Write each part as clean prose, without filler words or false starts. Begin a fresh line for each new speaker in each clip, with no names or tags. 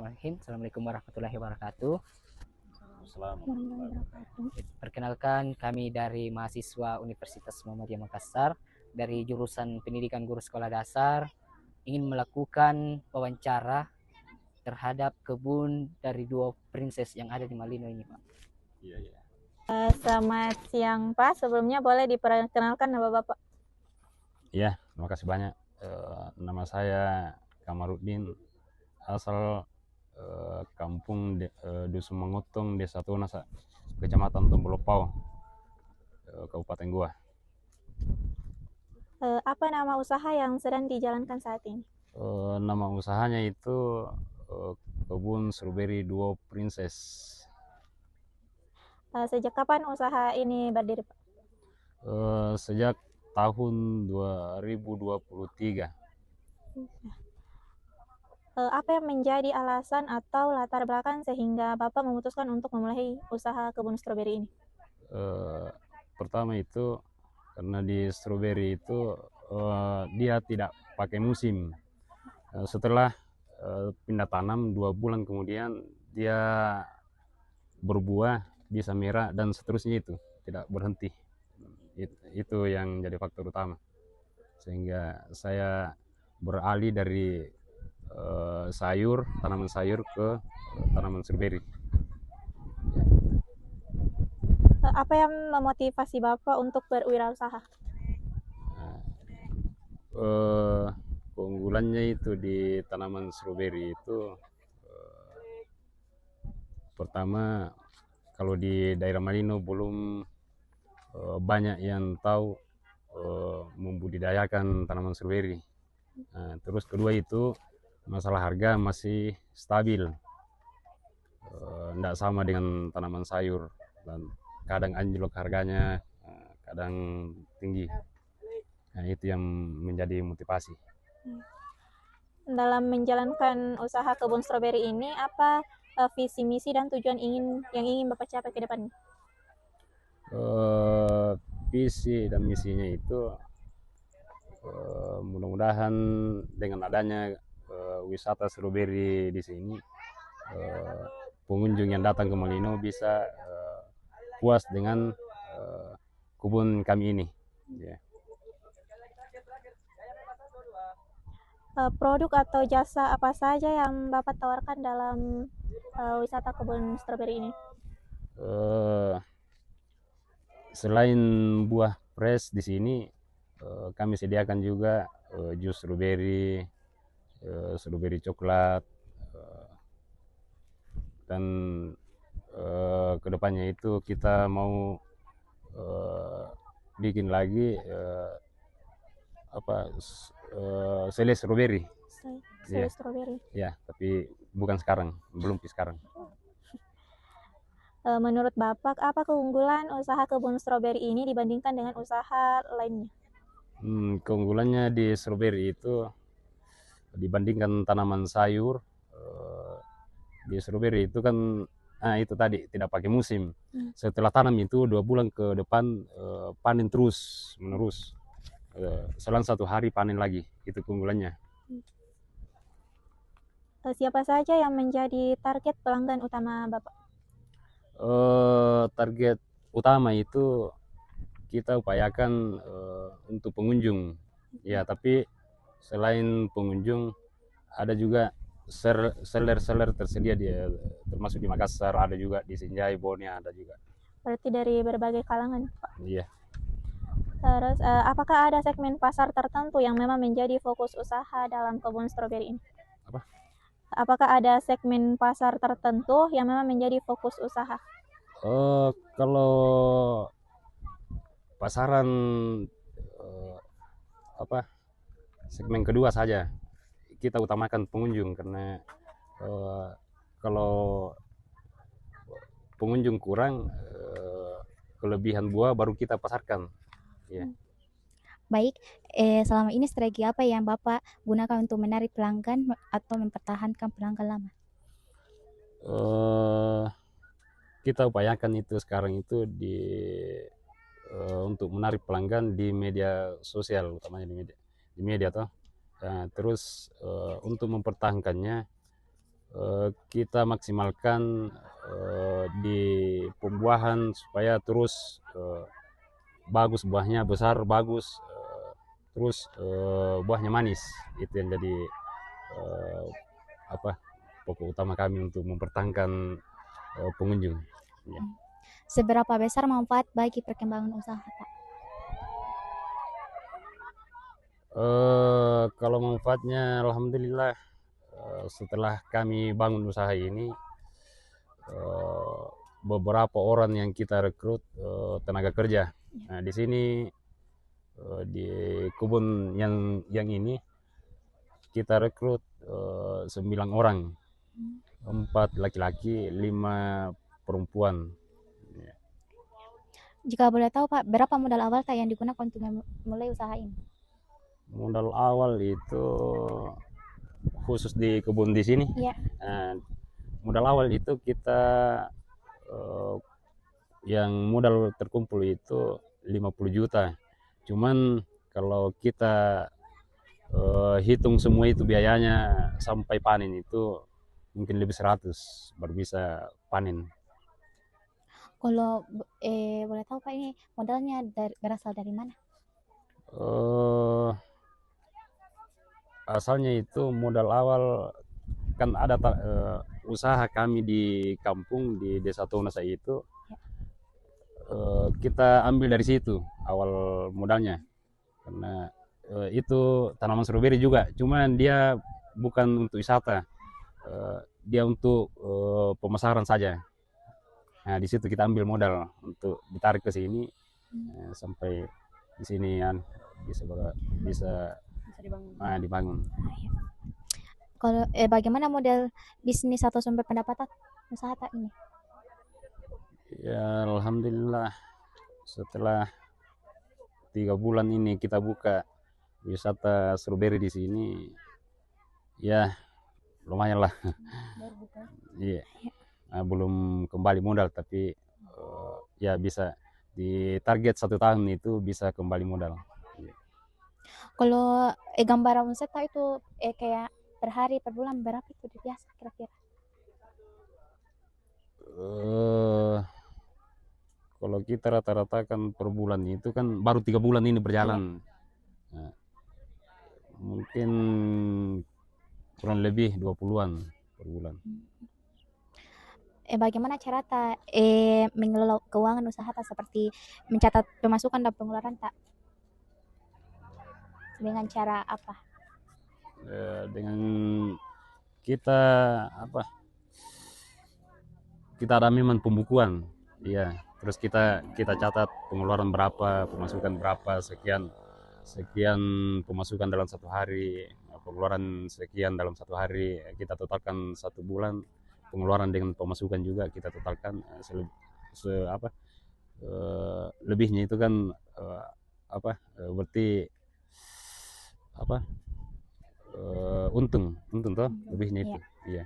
Bismillahirrahmanirrahim. Assalamualaikum warahmatullahi wabarakatuh.
Assalamualaikum.
Perkenalkan, kami dari mahasiswa Universitas Muhammadiyah Makassar dari jurusan Pendidikan Guru Sekolah Dasar ingin melakukan wawancara terhadap kebun dari dua princess yang ada di Malino ini, Pak.
Iya, iya.
Selamat siang, Pak. Sebelumnya boleh diperkenalkan nama Bapak?
Iya, terima kasih banyak. Nama saya Kamarudin, asal kampung Dusun Mangutong, Desa Tunasa, Kecamatan Tombolopao, Kabupaten Goa.
Apa nama usaha yang sedang dijalankan saat ini?
Nama usahanya itu Kebun Stroberi Duo Princess.
Sejak kapan usaha ini berdiri, Pak?
Sejak tahun 2023.
Apa yang menjadi alasan atau latar belakang sehingga Bapak memutuskan untuk memulai usaha kebun stroberi ini?
Pertama itu karena di stroberi itu dia tidak pakai musim. Setelah pindah tanam 2 bulan kemudian dia berbuah, bisa merah dan seterusnya, itu tidak berhenti. Itu yang jadi faktor utama sehingga saya beralih dari tanaman sayur ke tanaman stroberi.
Apa yang memotivasi Bapak untuk berwirausaha?
Keunggulannya itu di tanaman stroberi itu pertama, kalau di daerah Malino belum banyak yang tahu membudidayakan tanaman stroberi. Terus kedua itu masalah harga masih stabil, tidak sama dengan tanaman sayur, dan kadang anjlok harganya, kadang tinggi. Itu yang menjadi motivasi.
Dalam menjalankan usaha kebun stroberi ini, apa visi misi dan tujuan yang ingin Bapak capai ke depannya?
Visi dan misinya itu mudah-mudahan dengan adanya wisata stroberi di sini, pengunjung yang datang ke Malino bisa puas dengan kebun kami ini. Yeah.
Produk atau jasa apa saja yang Bapak tawarkan dalam wisata kebun stroberi ini?
Selain buah fresh di sini, kami sediakan juga jus stroberi, stroberi coklat, dan kedepannya itu kita mau bikin lagi sele stroberi.
Sele stroberi.
Ya, tapi bukan sekarang, belum sekarang.
Menurut Bapak, apa keunggulan usaha kebun stroberi ini dibandingkan dengan usaha lainnya?
Keunggulannya di stroberi itu dibandingkan tanaman sayur, di stroberi itu kan itu tadi tidak pakai musim. Setelah tanam itu 2 bulan ke depan panen terus menerus. Selang 1 hari panen lagi, itu keunggulannya.
Siapa saja yang menjadi target pelanggan utama Bapak?
Target utama itu kita upayakan untuk pengunjung. Ya, tapi selain pengunjung ada juga seller tersedia termasuk di Makassar, ada juga di Sinjai, Bone ada juga.
Berarti dari berbagai kalangan, Pak?
Iya.
Terus apakah ada segmen pasar tertentu yang memang menjadi fokus usaha dalam kebun stroberi ini?
Apa?
Apakah ada segmen pasar tertentu yang memang menjadi fokus usaha?
Kalau pasaran segmen kedua saja, kita utamakan pengunjung, karena kalau pengunjung kurang, kelebihan buah baru kita pasarkan. Ya.
Baik, selama ini strategi apa yang Bapak gunakan untuk menarik pelanggan atau mempertahankan pelanggan lama?
Kita upayakan itu sekarang itu untuk menarik pelanggan di media sosial, utamanya di media toh. Terus untuk mempertahankannya, kita maksimalkan di pembuahan supaya terus bagus buahnya, besar, bagus, terus buahnya manis. Itu yang jadi pokok utama kami untuk mempertahankan pengunjung. Ya.
Seberapa besar manfaat bagi perkembangan usaha, Pak?
Kalau manfaatnya, alhamdulillah, setelah kami bangun usaha ini, beberapa orang yang kita rekrut tenaga kerja. Nah, di sini di kebun yang ini kita rekrut 9 orang, 4 laki-laki, 5 perempuan.
Jika boleh tahu, Pak, berapa modal awal yang digunakan untuk memulai usaha ini?
Modal awal itu khusus di kebun di sini.
Iya.
Modal awal itu kita yang modal terkumpul itu 50 juta. Cuman kalau kita hitung semua itu biayanya sampai panen itu mungkin lebih 100 baru bisa panen.
Kalau boleh tahu, Pak, ini modalnya berasal dari mana?
Asalnya itu modal awal kan ada usaha kami di kampung di Desa Tonasa itu, kita ambil dari situ awal modalnya, karena itu tanaman stroberi juga, cuman dia bukan untuk wisata, dia untuk pemasaran saja. Nah, di situ kita ambil modal untuk ditarik ke sini sampai di sini bisa dibangun.
Kalau bagaimana model bisnis atau sumber pendapatan usaha tak ini?
Ya, alhamdulillah, setelah 3 bulan ini kita buka wisata stroberi di sini, ya lumayan lah. Iya. Belum kembali modal, tapi ya bisa di target 1 tahun itu bisa kembali modal.
Kalau gambaran omset itu kayak per hari, per bulan berapa itu biasa kira-kira?
Kalau kita rata-rata kan per bulan itu kan baru 3 bulan ini berjalan. Nah, mungkin kurang lebih 20-an per bulan.
Bagaimana cara mengelola keuangan usaha seperti mencatat pemasukan dan pengeluaran tak? Dengan cara apa?
Dengan kita kita ada memang pembukuan, ya. Terus kita catat pengeluaran berapa, pemasukan berapa, sekian pemasukan dalam 1 hari, pengeluaran sekian dalam 1 hari. Kita totalkan 1 bulan pengeluaran dengan pemasukan juga kita totalkan, lebihnya itu kan berarti untung toh lebihnya itu. Iya.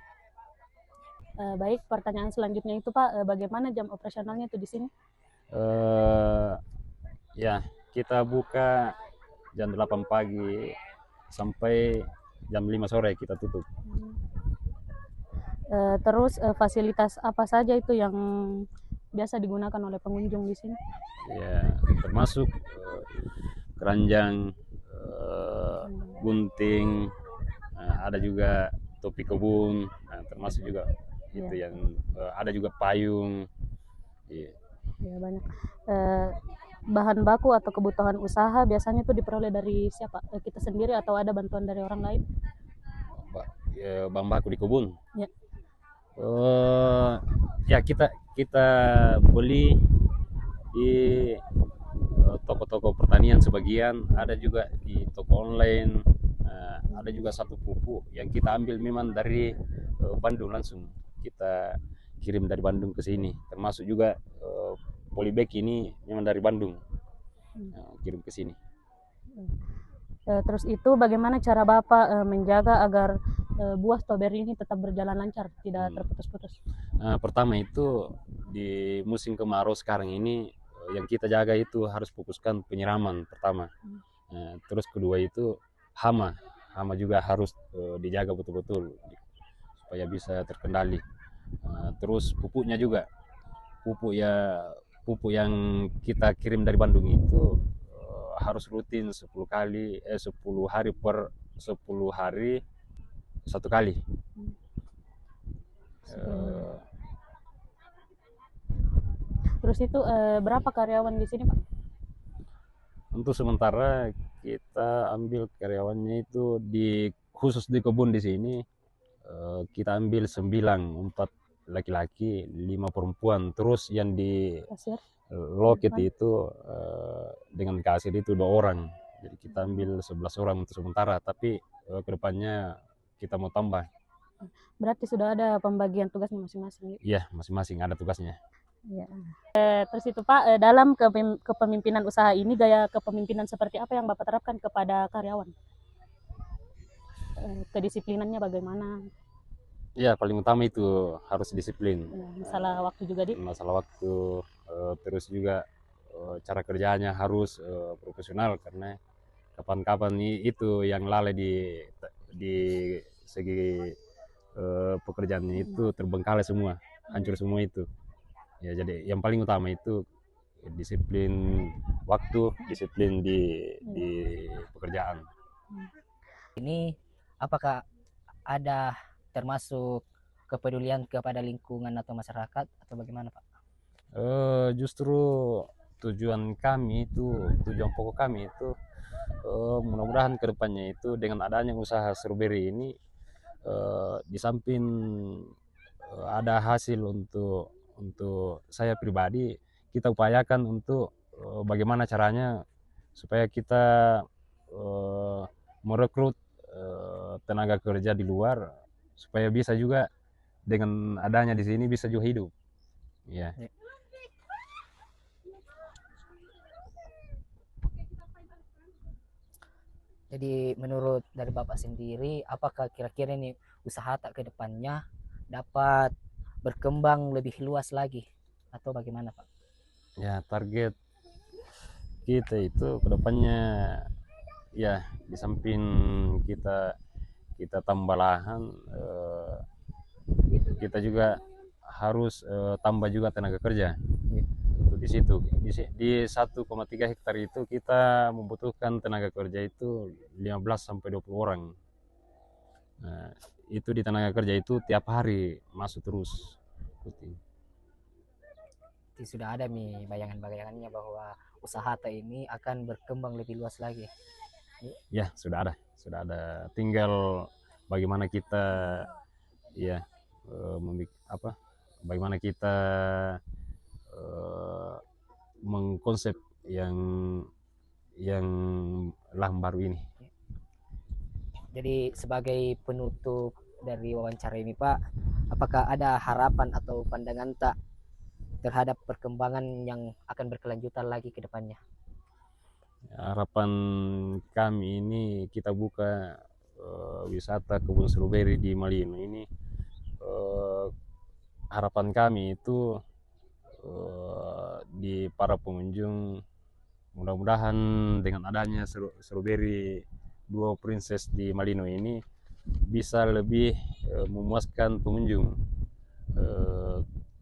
Baik, pertanyaan selanjutnya itu Pak, bagaimana jam operasionalnya itu di sini?
Ya, kita buka jam 8 pagi sampai jam 5 sore kita tutup.
Terus fasilitas apa saja itu yang biasa digunakan oleh pengunjung di sini?
Ya, termasuk keranjang, gunting, ada juga topi kebun, termasuk juga itu yang ada juga payung. Iya.
Ya, banyak. Bahan baku atau kebutuhan usaha biasanya itu diperoleh dari siapa? Kita sendiri atau ada bantuan dari orang lain?
Bahan baku di kebun.
Ya.
Ya kita beli di toko-toko pertanian sebagian, ada juga di toko online, ada juga satu pupuk yang kita ambil memang dari Bandung, langsung kita kirim dari Bandung ke sini, termasuk juga polybag ini memang dari Bandung, kirim ke sini.
Terus itu bagaimana cara Bapak menjaga agar buah stroberi ini tetap berjalan lancar, tidak terputus-putus?
Pertama itu di musim kemarau sekarang ini, yang kita jaga itu harus fokuskan penyiraman pertama. Terus kedua itu hama juga harus dijaga betul-betul supaya bisa terkendali. Terus pupuknya juga, pupuk yang kita kirim dari Bandung itu harus rutin 10 kali 10 hari per 10 hari 1 kali. Eh,
Terus itu berapa karyawan di sini, Pak?
Untuk sementara kita ambil karyawannya itu khusus di kebun di sini, kita ambil 9, 4 laki-laki, 5 perempuan. Terus yang di
Kasir?
loket itu dengan kasir itu 2 orang. Jadi kita ambil 11 orang untuk sementara, tapi kedepannya kita mau tambah.
Berarti sudah ada pembagian tugasnya masing-masing gitu?
Iya, masing-masing ada tugasnya.
Iya. Terus itu Pak, dalam kepemimpinan usaha ini, gaya kepemimpinan seperti apa yang Bapak terapkan kepada karyawan? Kedisiplinannya bagaimana?
Ya, paling utama itu harus disiplin.
Ya, masalah waktu juga, Di?
Masalah waktu, terus juga cara kerjanya harus profesional, karena kapan-kapan itu yang lalai di segi pekerjaannya itu terbengkalai semua, hancur semua itu. Ya, jadi yang paling utama itu disiplin waktu, disiplin di pekerjaan.
Ini apakah ada termasuk kepedulian kepada lingkungan atau masyarakat atau bagaimana, Pak?
Justru tujuan pokok kami itu mudah-mudahan kedepannya itu dengan adanya usaha strawberry ini, di samping ada hasil untuk saya pribadi, kita upayakan untuk bagaimana caranya supaya kita merekrut tenaga kerja di luar, supaya bisa juga dengan adanya di sini bisa juga hidup. Ya.
Jadi menurut dari Bapak sendiri, apakah kira-kira ini usaha tak ke depannya dapat berkembang lebih luas lagi atau bagaimana, Pak?
Ya, target kita itu kedepannya, ya di samping kita tambah lahan, kita juga harus tambah juga tenaga kerja. Di situ di 1,3 hektar itu kita membutuhkan tenaga kerja itu 15 sampai 20 orang. Nah, itu di tenaga kerja itu tiap hari masuk terus.
Jadi sudah ada nih bayangan-bayangannya bahwa usaha ini akan berkembang lebih luas lagi.
Ya, sudah ada. Tinggal bagaimana kita bagaimana kita mengkonsep yang lahan baru ini.
Jadi sebagai penutup dari wawancara ini, Pak, apakah ada harapan atau pandangan tak terhadap perkembangan yang akan berkelanjutan lagi ke depannya?
Harapan kami ini kita buka wisata kebun stroberi di Malino ini, harapan kami itu di para pengunjung, mudah-mudahan dengan adanya stroberi 2 Princess di Malino ini bisa lebih memuaskan pengunjung.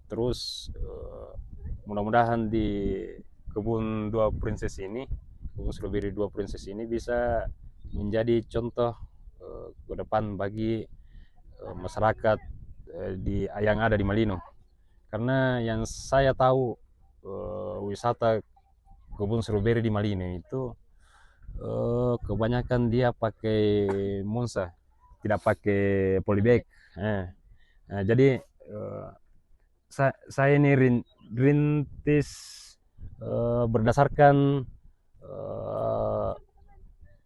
Terus mudah-mudahan di kebun 2 Princess ini, kebun stroberi 2 Princess ini bisa menjadi contoh ke depan bagi masyarakat yang ada di Malino. Karena yang saya tahu wisata kebun stroberi di Malino itu kebanyakan dia pakai Monza, tidak pakai polybag. Jadi saya ini rintis berdasarkan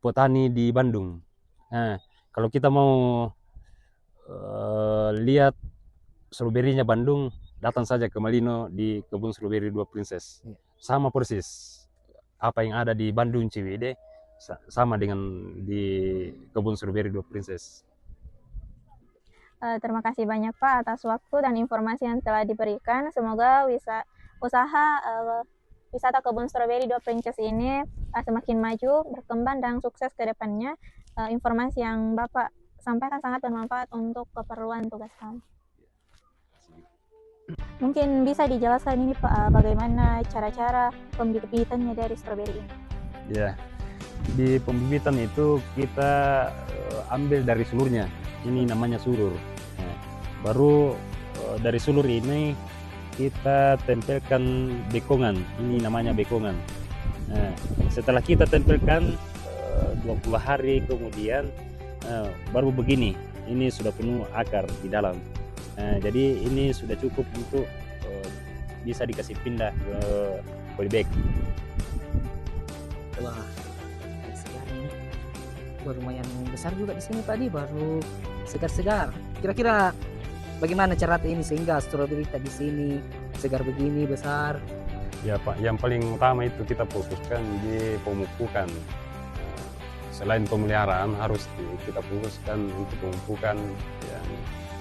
petani di Bandung. Kalau kita mau lihat stroberinya Bandung, datang saja ke Malino di kebun stroberi 2 Princess. Sama persis apa yang ada di Bandung Ciwidey, sama dengan di kebun stroberi 2 Princess.
Terima kasih banyak Pak atas waktu dan informasi yang telah diberikan. Semoga usaha wisata kebun stroberi 2 Princess ini semakin maju, berkembang dan sukses ke depannya. Informasi yang Bapak sampaikan sangat bermanfaat untuk keperluan tugas kami. Mungkin bisa dijelaskan ini Pak, bagaimana cara-cara pembibitannya dari stroberi ini?
Ya, di pembibitan itu kita ambil dari sulurnya. Ini namanya sulur. Nah, baru dari sulur ini kita tempelkan bekongan. Ini namanya bekongan. Nah, setelah kita tempelkan 20 hari kemudian baru begini. Ini sudah penuh akar di dalam. Nah, jadi ini sudah cukup untuk bisa dikasih pindah ke polybag.
Wah, segar ini. Wah, lumayan besar juga di sini Pak Di, baru segar-segar. Kira-kira bagaimana cara ini sehingga stroberi kita di sini segar begini besar?
Ya Pak, yang paling utama itu kita fokuskan di pemupukan. Selain pemeliharaan harus kita fokuskan untuk pemupukan. Yang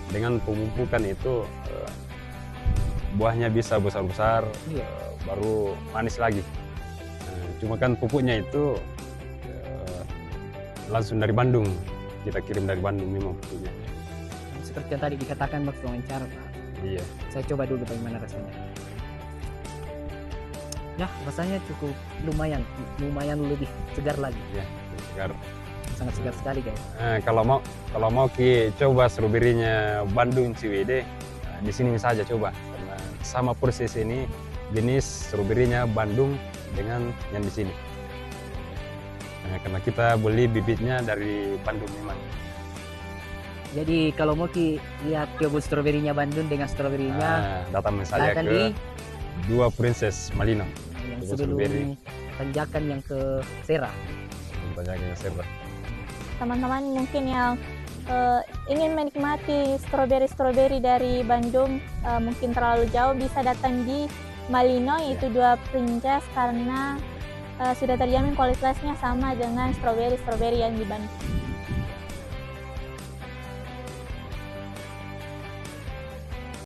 dengan pemupukan itu buahnya bisa besar-besar,
Iya.
baru manis lagi. Cuma kan pupuknya itu langsung dari Bandung, kita kirim dari Bandung memang pupuknya.
Seperti yang tadi dikatakan waktu wawancara Pak.
Iya.
Saya coba dulu bagaimana rasanya. Ya, rasanya cukup lumayan lebih segar lagi.
Ya, segar.
Sangat segar sekali guys.
Kalau mau coba stroberinya Bandung CWD, di sini saja coba karena sama persis ini jenis stroberinya Bandung dengan yang di sini. Karena kita beli bibitnya dari Bandung memang.
Jadi kalau mau lihat kebun stroberinya Bandung dengan stroberinya
Datang saja
akan
ke
di
Dua Princess Malino.
yang
kebun
sebelum
stroberi.
tanjakan yang ke Serah.
Tanjakan Serra.
Teman-teman mungkin yang ingin menikmati stroberi dari Bandung mungkin terlalu jauh, bisa datang di Malino yaitu Dua Princess karena sudah terjamin kualitasnya sama dengan stroberi yang di Bandung.